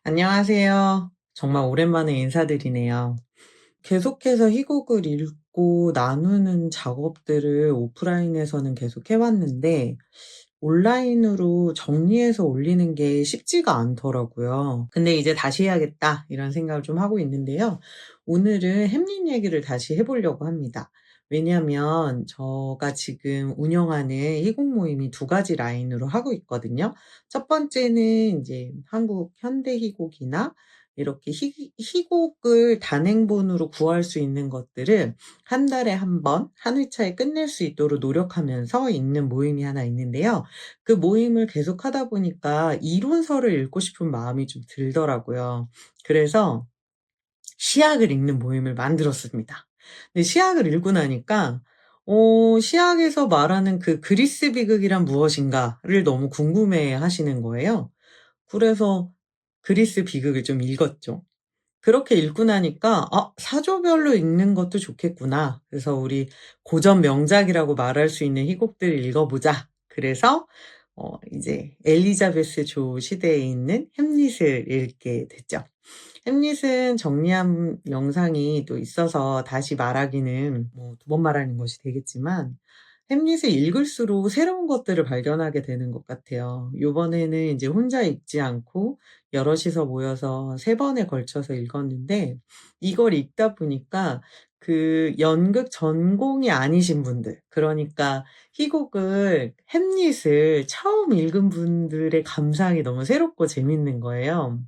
안녕하세요. 정말 오랜만에 인사드리네요. 계속해서 희곡을 읽고 나누는 작업들을 오프라인에서는 계속 해왔는데, 온라인으로 정리해서 올리는 게 쉽지가 않더라고요. 근데 이제 다시 해야겠다, 이런 생각을 좀 하고 있는데요. 오늘은 햄릿 얘기를 다시 해보려고 합니다. 왜냐면 제가 지금 운영하는 희곡 모임이 두 가지 라인으로 하고 있거든요. 첫 번째는 이제 한국 현대 희곡이나 이렇게 희곡을 단행본으로 구할 수 있는 것들을 한 달에 한 번, 한 회차에 끝낼 수 있도록 노력하면서 읽는 모임이 하나 있는데요. 그 모임을 계속 하다 보니까 이론서를 읽고 싶은 마음이 좀 들더라고요. 그래서 시학을 읽는 모임을 만들었습니다. 근데 시학을 읽고 나니까 시학에서 말하는 그 그리스 비극이란 무엇인가를 너무 궁금해 하시는 거예요. 그래서 그리스 비극을 좀 읽었죠. 그렇게 읽고 나니까 '아 사조별로 읽는 것도 좋겠구나. 그래서 우리 고전 명작이라고 말할 수 있는 희곡들을 읽어 보자.' 그래서 이제 엘리자베스 조 시대에 있는 햄릿을 읽게 됐죠. 햄릿은 정리한 영상이 또 있어서 다시 말하기는 뭐 두 번 말하는 것이 되겠지만, 햄릿을 읽을수록 새로운 것들을 발견하게 되는 것 같아요. 요번에는 이제 혼자 읽지 않고 여럿이서 모여서 세 번에 걸쳐서 읽었는데, 이걸 읽다 보니까 그 연극 전공이 아니신 분들, 그러니까 희곡을 햄릿을 처음 읽은 분들의 감상이 너무 새롭고 재밌는 거예요.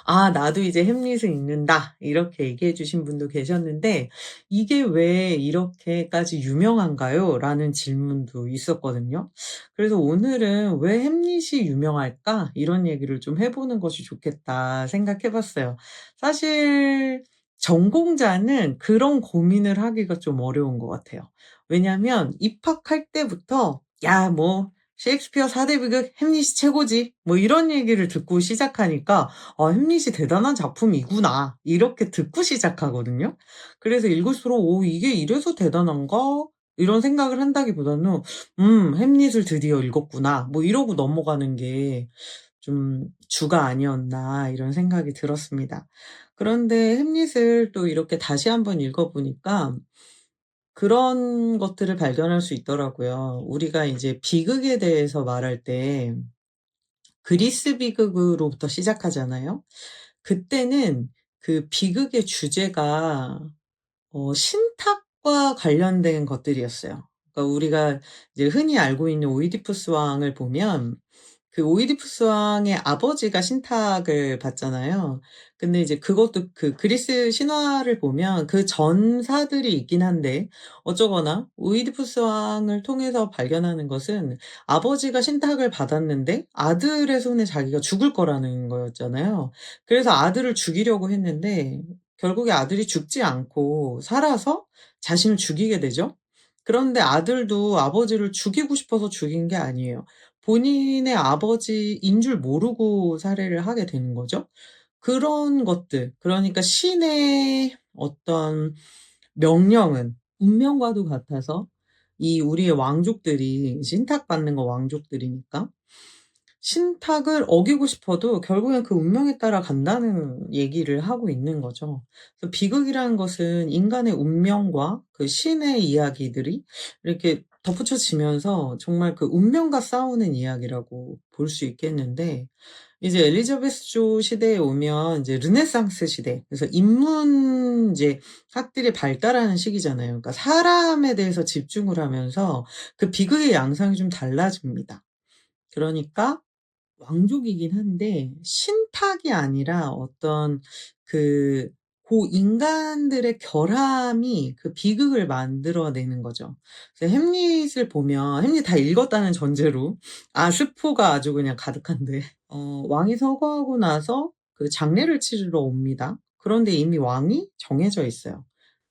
"아 나도 이제 햄릿을 읽는다." 이렇게 얘기해 주신 분도 계셨는데, "이게 왜 이렇게까지 유명한가요?" 라는 질문도 있었거든요. 그래서 오늘은 '왜 햄릿이 유명할까?' 이런 얘기를 좀 해 보는 것이 좋겠다 생각해 봤어요. 사실 전공자는 그런 고민을 하기가 좀 어려운 것 같아요. 왜냐하면 입학할 때부터 "야 뭐 셰익스피어 4대 비극 햄릿이 최고지." 뭐 이런 얘기를 듣고 시작하니까 '아 햄릿이 대단한 작품이구나.' 이렇게 듣고 시작하거든요. 그래서 읽을수록 '오 이게 이래서 대단한가?' 이런 생각을 한다기보다는 '햄릿을 드디어 읽었구나.' 뭐 이러고 넘어가는 게 좀 주가 아니었나 이런 생각이 들었습니다. 그런데 햄릿을 또 이렇게 다시 한번 읽어 보니까 그런 것들을 발견할 수 있더라고요. 우리가 이제 비극에 대해서 말할 때 그리스 비극으로부터 시작하잖아요. 그때는 그 비극의 주제가 신탁과 관련된 것들이었어요. 그러니까 우리가 이제 흔히 알고 있는 오이디푸스 왕을 보면, 그 오이디푸스 왕의 아버지가 신탁을 받잖아요. 근데 이제 그것도 그 그리스 신화를 보면 그 전사들이 있긴 한데, 어쩌거나 오이디푸스 왕을 통해서 발견하는 것은 아버지가 신탁을 받았는데 아들의 손에 자기가 죽을 거라는 거였잖아요. 그래서 아들을 죽이려고 했는데 결국에 아들이 죽지 않고 살아서 자신을 죽이게 되죠. 그런데 아들도 아버지를 죽이고 싶어서 죽인 게 아니에요. 본인의 아버지인 줄 모르고 살해를 하게 되는 거죠. 그런 것들, 그러니까 신의 어떤 명령은 운명과도 같아서, 이 우리의 왕족들이 신탁받는 거 왕족들이니까 신탁을 어기고 싶어도 결국엔 그 운명에 따라 간다는 얘기를 하고 있는 거죠. 그래서 비극이라는 것은 인간의 운명과 그 신의 이야기들이 이렇게 덧붙여지면서 정말 그 운명과 싸우는 이야기라고 볼 수 있겠는데, 이제 엘리자베스조 시대에 오면 이제 르네상스 시대, 그래서 인문 이제 학들이 발달하는 시기잖아요. 그러니까 사람에 대해서 집중을 하면서 그 비극의 양상이 좀 달라집니다. 그러니까 왕족이긴 한데 신탁이 아니라 어떤 그 고인간들의 결함이 그 비극을 만들어내는 거죠. 그래서 햄릿을 보면, 햄릿 다 읽었다는 전제로, 스포가 아주 그냥 가득한데, 왕이 서거하고 나서 그 장례를 치르러 옵니다. 그런데 이미 왕이 정해져 있어요.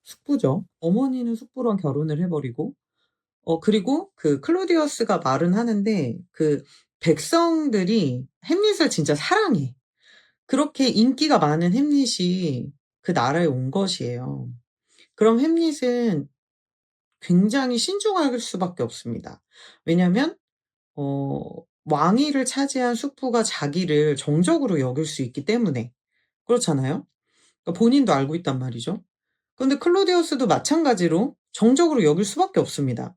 숙부죠. 어머니는 숙부랑 결혼을 해 버리고, 그리고 그 클로디어스가 말은 하는데, 그 백성들이 햄릿을 진짜 사랑해. 그렇게 인기가 많은 햄릿이 그 나라에 온 것이에요. 그럼 햄릿은 굉장히 신중할 수밖에 없습니다. 왜냐면 어 왕위를 차지한 숙부가 자기를 정적으로 여길 수 있기 때문에 그렇잖아요. 그러니까 본인도 알고 있단 말이죠. 근데 클로디우스도 마찬가지로 정적으로 여길 수밖에 없습니다.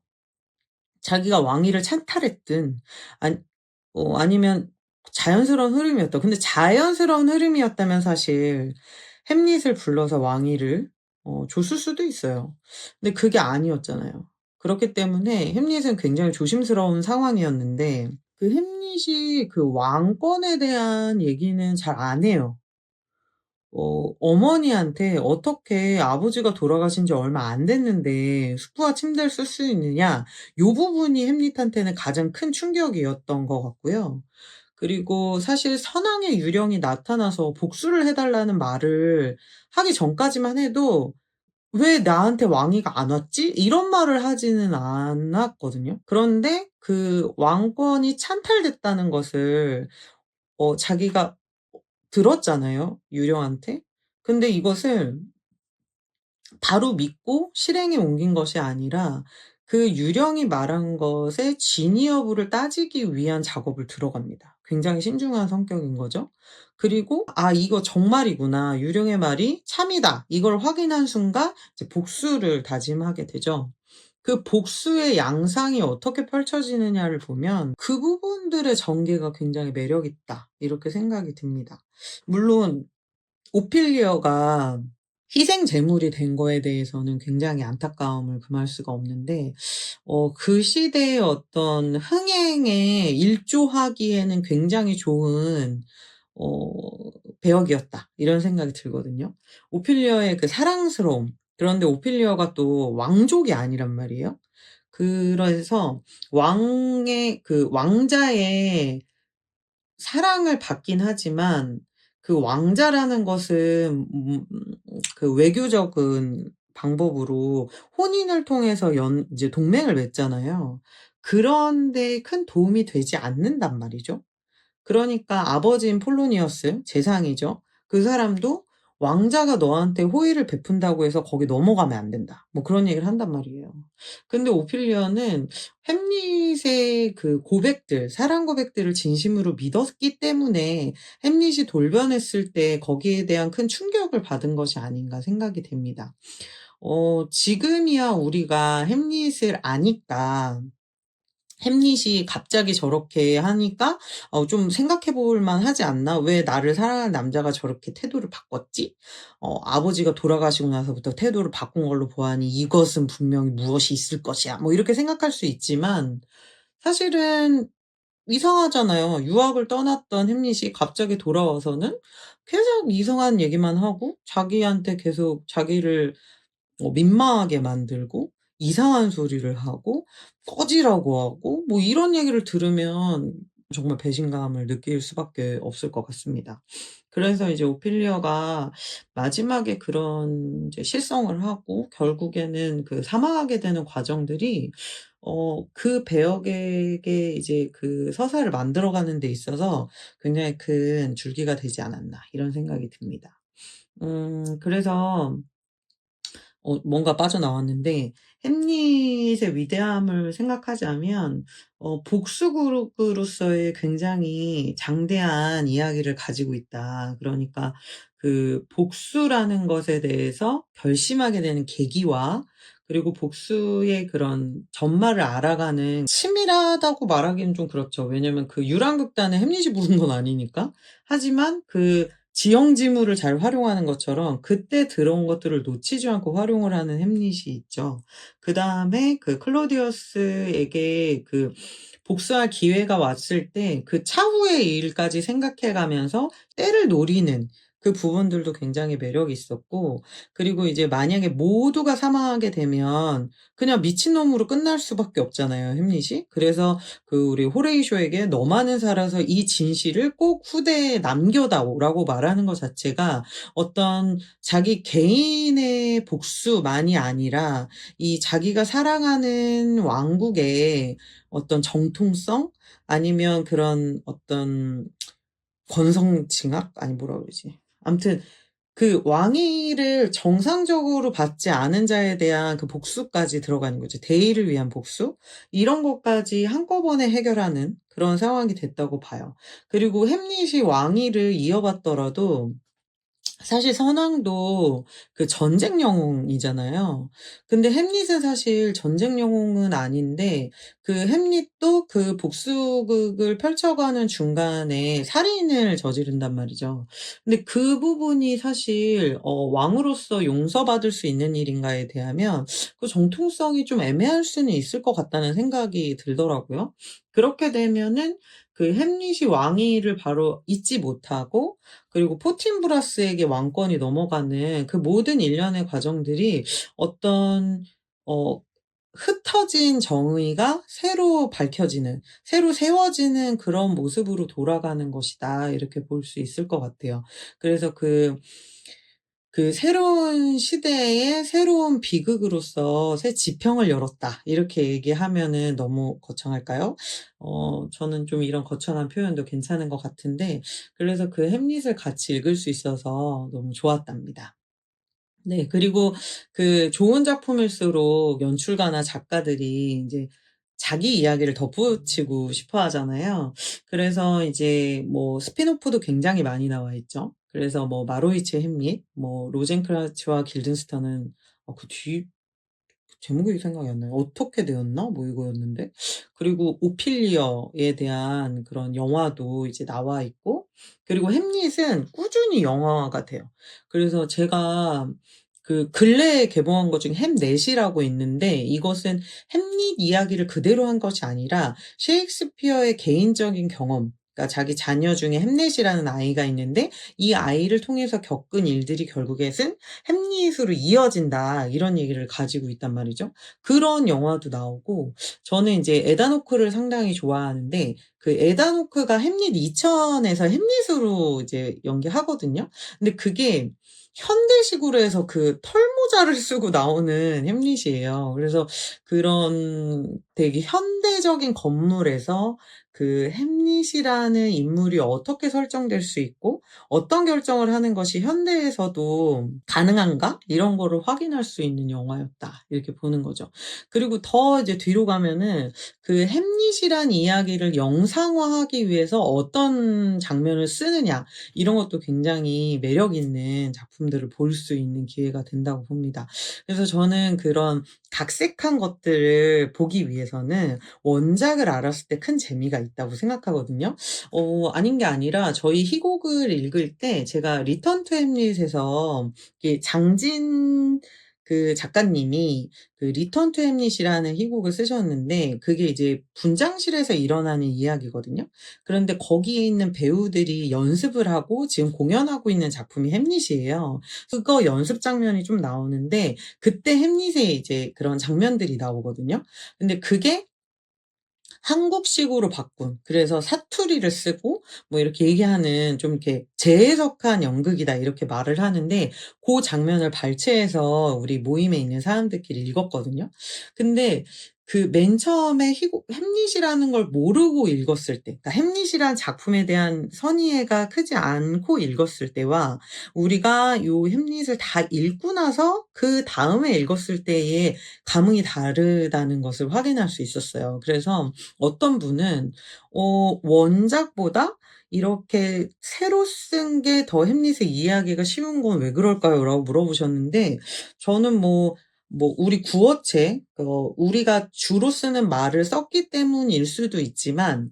자기가 왕위를 찬탈했든 아니 아니면 자연스러운 흐름이었다. 근데 자연스러운 흐름이었다면 사실 햄릿을 불러서 왕위를 줬을 수도 있어요. 근데 그게 아니었잖아요. 그렇기 때문에 햄릿은 굉장히 조심스러운 상황이었는데 그 햄릿이 그 왕권에 대한 얘기는 잘 안 해요. 어머니한테 "어떻게 아버지가 돌아가신 지 얼마 안 됐는데 숙부와 침대를 쓸 수 있느냐." 요 부분이 햄릿한테는 가장 큰 충격이었던 것 같고요. 그리고 사실 선왕의 유령이 나타나서 복수를 해 달라는 말을 하기 전까지만 해도 '왜 나한테 왕위가 안 왔지?' 이런 말을 하지는 않았거든요. 그런데 그 왕권이 찬탈됐다는 것을 자기가 들었잖아요, 유령한테. 근데 이것을 바로 믿고 실행에 옮긴 것이 아니라 그 유령이 말한 것의 진위 여부를 따지기 위한 작업을 들어갑니다. 굉장히 신중한 성격인 거죠. 그리고 '아 이거 정말이구나. 유령의 말이 참이다.' 이걸 확인한 순간 이제 복수를 다짐하게 되죠. 그 복수의 양상이 어떻게 펼쳐지느냐를 보면 '그 부분들의 전개가 굉장히 매력 있다.' 이렇게 생각이 듭니다. 물론 오피리어가 희생 제물이 된 거에 대해서는 굉장히 안타까움을 금할 수가 없는데 그 시대의 어떤 흥행에 일조하기에는 굉장히 좋은 어 '배역이었다.' 이런 생각이 들거든요. 오피리어의 그 사랑스러움, 그런데 오피리어가 또 왕족이 아니란 말이에요. 그래서 왕의 그 왕자의 사랑을 받긴 하지만 그 왕자라는 것은 그 외교적인 방법으로 혼인을 통해서 이제 동맹을 맺잖아요. 그런데 큰 도움이 되지 않는단 말이죠. 그러니까 아버지인 폴로니어스 제상이죠. 그 사람도 "왕자가 너한테 호의를 베푼다고 해서 거기 넘어가면 안 된다." 뭐 그런 얘기를 한단 말이에요. 근데 오피리어는 햄릿의 그 고백들, 사랑 고백들을 진심으로 믿었기 때문에 햄릿이 돌변했을 때 거기에 대한 큰 충격을 받은 것이 아닌가 생각이 됩니다. 지금이야 우리가 햄릿을 아니까 햄릿이 갑자기 저렇게 하니까 좀 생각해 볼 만하지 않나? '왜 나를 사랑하는 남자가 저렇게 태도를 바꿨지? 아버지가 돌아가시고 나서부터 태도를 바꾼 걸로 보아하니 이것은 분명히 무엇이 있을 것이야.' 뭐 이렇게 생각할 수 있지만 사실은 이상하잖아요. 유학을 떠났던 햄릿이 갑자기 돌아와서는 계속 이상한 얘기만 하고 자기한테 계속 자기를 민망하게 만들고 이상한 소리를 하고 꺼지라고 하고 뭐 이런 얘기를 들으면 정말 배신감을 느낄 수밖에 없을 것 같습니다. 그래서 이제 오피리어가 마지막에 그런 이제 실성을 하고 결국에는 그 사망하게 되는 과정들이 그 배역에게 이제 그 서사를 만들어가는 데 있어서 굉장히 큰 줄기가 되지 않았나 이런 생각이 듭니다. 그래서 뭔가 빠져나왔는데 햄릿의 위대함을 생각하자면 복수극으로서의 굉장히 장대한 이야기를 가지고 있다. 그러니까 그 복수라는 것에 대해서 결심하게 되는 계기와 그리고 복수의 그런 전말을 알아가는 치밀하다고 말하기는 좀 그렇죠. 왜냐면 그 유랑극단을 햄릿이 부른 건 아니니까. 하지만 그 지형지물을 잘 활용하는 것처럼 그때 들어온 것들을 놓치지 않고 활용을 하는 햄릿이 있죠. 그다음에 그 클로디어스에게 그 복수할 기회가 왔을 때 그 차후의 일까지 생각해 가면서 때를 노리는 그 부분들도 굉장히 매력이 있었고, 그리고 이제 만약에 모두가 사망하게 되면 그냥 미친놈으로 끝날 수밖에 없잖아요, 햄릿이. 그래서 그 우리 호레이쇼에게 "너만은 살아서 이 진실을 꼭 후대에 남겨다오."라고 말하는 것 자체가 어떤 자기 개인의 복수만이 아니라 이 자기가 사랑하는 왕국의 어떤 정통성 아니면 그런 어떤 권성징악? 아니 뭐라 그러지? 아무튼 그 왕위를 정상적으로 받지 않은 자에 대한 그 복수까지 들어가는 거죠. 대의를 위한 복수? 이런 것까지 한꺼번에 해결하는 그런 상황이 됐다고 봐요. 그리고 햄릿이 왕위를 이어받더라도 사실 선왕도 그 전쟁 영웅이잖아요. 근데 햄릿은 사실 전쟁 영웅은 아닌데 그 햄릿도 그 복수극을 펼쳐가는 중간에 살인을 저지른단 말이죠. 근데 그 부분이 사실 왕으로서 용서받을 수 있는 일인가에 대하면 그 정통성이 좀 애매할 수는 있을 것 같다는 생각이 들더라고요. 그렇게 되면은 그 햄릿이 왕위를 바로 잇지 못하고 그리고 포틴브라스에게 왕권이 넘어가는 그 모든 일련의 과정들이 어떤 어 흩어진 정의가 새로 밝혀지는, 새로 세워지는 그런 모습으로 돌아가는 것이다. 이렇게 볼 수 있을 것 같아요. 그래서 그 새로운 시대의 새로운 비극으로서 새 지평을 열었다. 이렇게 얘기하면은 너무 거창할까요? 저는 좀 이런 거창한 표현도 괜찮은 것 같은데, 그래서 그 햄릿을 같이 읽을 수 있어서 너무 좋았답니다. 네. 그리고 그 좋은 작품일수록 연출가나 작가들이 인제 자기 이야기를 덧붙이고 싶어 하잖아요. 그래서 이제 뭐 스핀오프도 굉장히 많이 나와 있죠. 그래서 뭐 마로이치의 햄릿, 뭐 로젠크라츠와 길든스턴은 그 제목이 생각이 안 나요. 어떻게 되었나? 뭐 이거였는데. 그리고 오피리어에 대한 그런 영화도 이제 나와 있고, 그리고 햄릿은 꾸준히 영화화가 돼요. 그래서 제가 그 근래에 개봉한 것 중에 햄넷이라고 있는데, 이것은 햄릿 이야기를 그대로 한 것이 아니라 셰익스피어의 개인적인 경험, 그러니까 자기 자녀 중에 햄넷이라는 아이가 있는데 이 아이를 통해서 겪은 일들이 결국에는 햄릿으로 이어진다, 이런 얘기를 가지고 있단 말이죠. 그런 영화도 나오고, 저는 이제 에단 호크를 상당히 좋아하는데 그 에단 호크가 햄릿 2000에서 햄릿으로 이제 연기하거든요. 근데 그게 현대식으로 해서 그 털모자를 쓰고 나오는 햄릿이에요. 그래서 그런 되게 현대적인 건물에서 그 햄릿이라는 인물이 어떻게 설정될 수 있고 어떤 결정을 하는 것이 현대에서도 가능한가? 이런 거를 확인할 수 있는 영화였다. 이렇게 보는 거죠. 그리고 더 이제 뒤로 가면은 그 햄릿이란 이야기를 영상화하기 위해서 어떤 장면을 쓰느냐, 이런 것도 굉장히 매력 있는 작품들을 볼 수 있는 기회가 된다고 봅니다. 그래서 저는 그런 각색한 것들을 보기 위해서는 원작을 알았을 때 큰 재미가 있다고 생각하거든요. 아닌 게 아니라 저희 희곡을 읽을 때 제가 리턴 투 햄릿에서 이게 장진 그 작가님이 그 리턴 투 햄릿이라는 희곡을 쓰셨는데 그게 이제 분장실에서 일어나는 이야기거든요. 그런데 거기에 있는 배우들이 연습을 하고 지금 공연하고 있는 작품이 햄릿이에요. 그거 연습 장면이 좀 나오는데 그때 햄릿의 이제 그런 장면들이 나오거든요. 근데 그게 한국식으로 바꾼, 그래서 사투리를 쓰고 뭐 이렇게 얘기하는, 좀 이렇게 재해석한 연극이다, 이렇게 말을 하는데 고 장면을 발췌해서 우리 모임에 있는 사람들끼리 읽었거든요. 근데 그 맨 처음에 희곡 햄릿이라는 걸 모르고 읽었을 때, 그러니까 햄릿이란 작품에 대한 선이해가 크지 않고 읽었을 때와 우리가 요 햄릿을 다 읽고 나서 그다음에 읽었을 때의 감흥이 다르다는 것을 확인할 수 있었어요. 그래서 어떤 분은 "원작보다 이렇게 새로 쓴 게 더 햄릿의 이해하기가 쉬운 건 왜 그럴까요?" 라고 물어보셨는데, 저는 우리 구어체, 우리가 주로 쓰는 말을 썼기 때문일 수도 있지만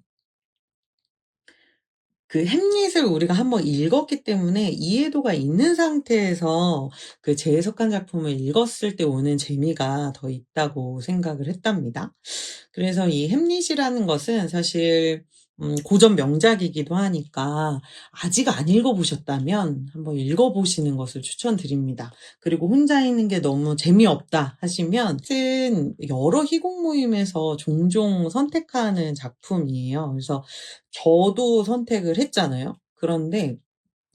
그 햄릿을 우리가 한번 읽었기 때문에 이해도가 있는 상태에서 그 재해석한 작품을 읽었을 때 오는 재미가 더 있다고 생각을 했답니다. 그래서 이 햄릿이라는 것은 사실 고전 명작이기도 하니까 아직 안 읽어 보셨다면 한번 읽어 보시는 것을 추천드립니다. 그리고 '혼자 읽는 게 너무 재미없다.' 하시면, 같은 여러 희곡 모임에서 종종 선택하는 작품이에요. 그래서 저도 선택을 했잖아요. 그런데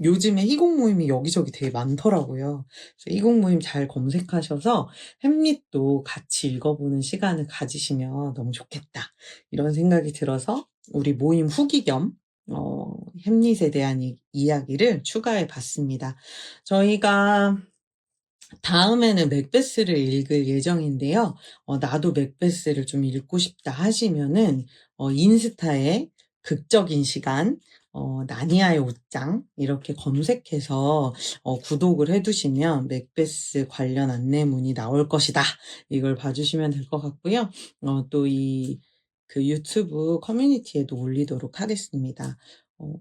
요즘에 희곡 모임이 여기저기 되게 많더라고요. 그래서 희곡 모임 잘 검색하셔서 햄릿도 같이 읽어보는 시간을 가지시면 너무 좋겠다, 이런 생각이 들어서 우리 모임 후기 겸 햄릿에 대한 이야기를 추가해 봤습니다. 저희가 다음에는 맥베스를 읽을 예정인데요. 나도 맥베스를 좀 읽고 싶다 하시면은 인스타에 극적인 시간, 나니아의 옷장 이렇게 검색해서 구독을 해 두시면 맥베스 관련 안내문이 나올 것이다. 이걸 봐 주시면 될 것 같고요. 또 그 유튜브 커뮤니티에도 올리도록 하겠습니다. 어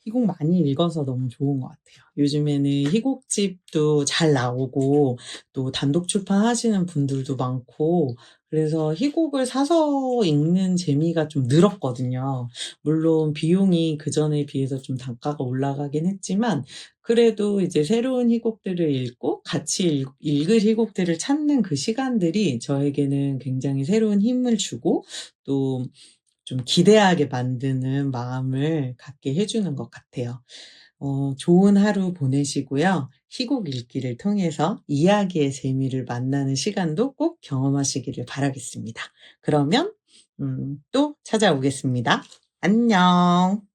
희곡 많이 읽어서 너무 좋은 것 같아요. 요즘에는 희곡집도 잘 나오고 또 단독 출판하시는 분들도 많고 그래서 희곡을 사서 읽는 재미가 좀 늘었거든요. 물론 비용이 그전에 비해서 좀 단가가 올라가긴 했지만 그래도 이제 새로운 희곡들을 읽고 같이 읽을 희곡들을 찾는 그 시간들이 저에게는 굉장히 새로운 힘을 주고 또 좀 기대하게 만드는 마음을 갖게 해 주는 것 같아요. 좋은 하루 보내시고요. 희곡 읽기를 통해서 이야기의 재미를 만나는 시간도 꼭 경험하시기를 바라겠습니다. 그러면 또 찾아오겠습니다. 안녕.